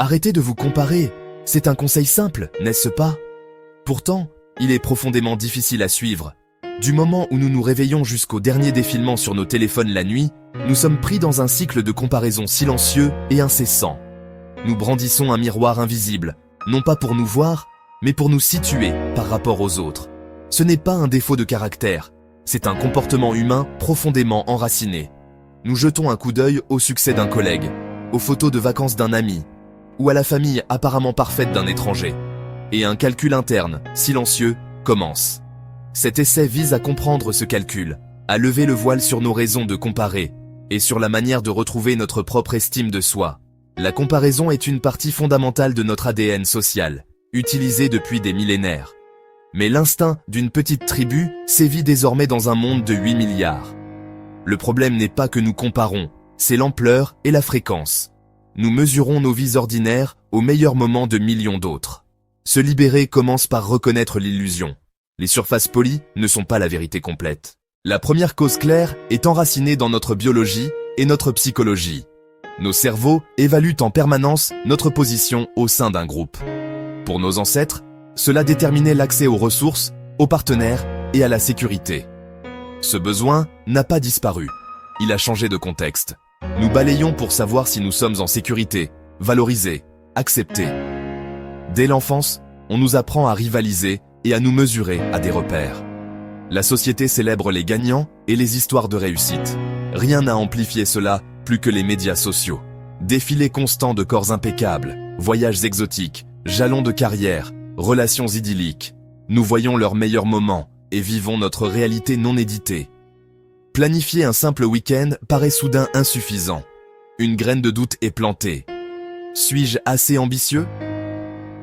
Arrêtez de vous comparer, c'est un conseil simple, n'est-ce pas? Pourtant, il est profondément difficile à suivre. Du moment où nous nous réveillons jusqu'au dernier défilement sur nos téléphones la nuit, nous sommes pris dans un cycle de comparaison silencieux et incessant. Nous brandissons un miroir invisible, non pas pour nous voir, mais pour nous situer par rapport aux autres. Ce n'est pas un défaut de caractère, c'est un comportement humain profondément enraciné. Nous jetons un coup d'œil au succès d'un collègue, aux photos de vacances d'un ami, ou à la famille apparemment parfaite d'un étranger. Et un calcul interne, silencieux, commence. Cet essai vise à comprendre ce calcul, à lever le voile sur nos raisons de comparer, et sur la manière de retrouver notre propre estime de soi. La comparaison est une partie fondamentale de notre ADN social, utilisée depuis des millénaires. Mais l'instinct d'une petite tribu sévit désormais dans un monde de 8 milliards. Le problème n'est pas que nous comparons, c'est l'ampleur et la fréquence. Nous mesurons nos vies ordinaires au meilleur moment de millions d'autres. Se libérer commence par reconnaître l'illusion. Les surfaces polies ne sont pas la vérité complète. La première cause claire est enracinée dans notre biologie et notre psychologie. Nos cerveaux évaluent en permanence notre position au sein d'un groupe. Pour nos ancêtres, cela déterminait l'accès aux ressources, aux partenaires et à la sécurité. Ce besoin n'a pas disparu. Il a changé de contexte. Nous balayons pour savoir si nous sommes en sécurité, valorisés, acceptés. Dès l'enfance, on nous apprend à rivaliser et à nous mesurer à des repères. La société célèbre les gagnants et les histoires de réussite. Rien n'a amplifié cela plus que les médias sociaux. Défilés constants de corps impeccables, voyages exotiques, jalons de carrière, relations idylliques. Nous voyons leurs meilleurs moments et vivons notre réalité non éditée. Planifier un simple week-end paraît soudain insuffisant. Une graine de doute est plantée. Suis-je assez ambitieux?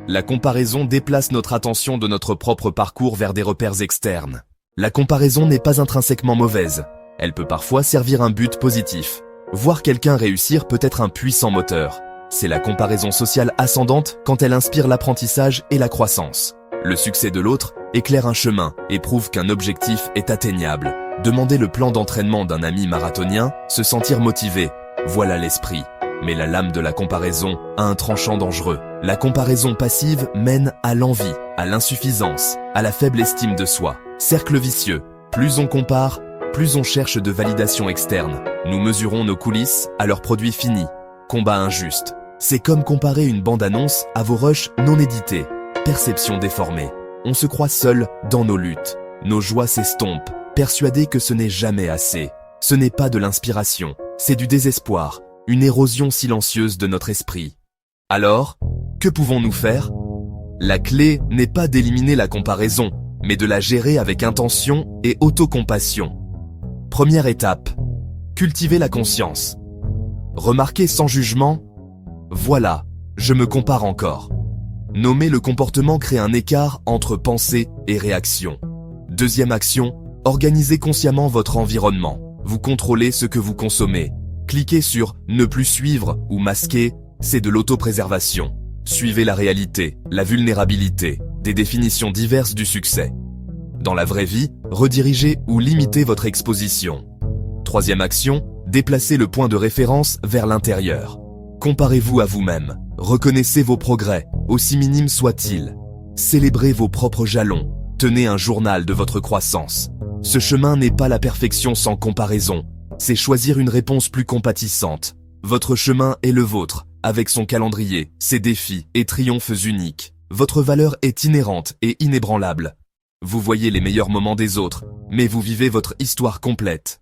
La comparaison déplace notre attention de notre propre parcours vers des repères externes. La comparaison n'est pas intrinsèquement mauvaise. Elle peut parfois servir un but positif. Voir quelqu'un réussir peut être un puissant moteur. C'est la comparaison sociale ascendante quand elle inspire l'apprentissage et la croissance. Le succès de l'autre éclaire un chemin et prouve qu'un objectif est atteignable. Demander le plan d'entraînement d'un ami marathonien, se sentir motivé, voilà l'esprit. Mais la lame de la comparaison a un tranchant dangereux. La comparaison passive mène à l'envie, à l'insuffisance, à la faible estime de soi. Cercle vicieux. Plus on compare, plus on cherche de validation externe. Nous mesurons nos coulisses à leurs produits finis. Combat injuste. C'est comme comparer une bande-annonce à vos rushs non édités. Perception déformée. On se croit seul dans nos luttes. Nos joies s'estompent, persuadés que ce n'est jamais assez. Ce n'est pas de l'inspiration, c'est du désespoir, une érosion silencieuse de notre esprit. Alors, que pouvons-nous faire? La clé n'est pas d'éliminer la comparaison, mais de la gérer avec intention et autocompassion. Première étape, cultiver la conscience. Remarquer sans jugement, voilà, je me compare encore. Nommer le comportement crée un écart entre pensée et réaction. Deuxième action, organisez consciemment votre environnement. Vous contrôlez ce que vous consommez. Cliquez sur « Ne plus suivre » ou « Masquer », c'est de l'autopréservation. Suivez la réalité, la vulnérabilité, des définitions diverses du succès. Dans la vraie vie, redirigez ou limitez votre exposition. Troisième action, déplacez le point de référence vers l'intérieur. Comparez-vous à vous-même. Reconnaissez vos progrès, aussi minimes soient-ils. Célébrez vos propres jalons. Tenez un journal de votre croissance. Ce chemin n'est pas la perfection sans comparaison. C'est choisir une réponse plus compatissante. Votre chemin est le vôtre, avec son calendrier, ses défis et triomphes uniques. Votre valeur est inhérente et inébranlable. Vous voyez les meilleurs moments des autres, mais vous vivez votre histoire complète.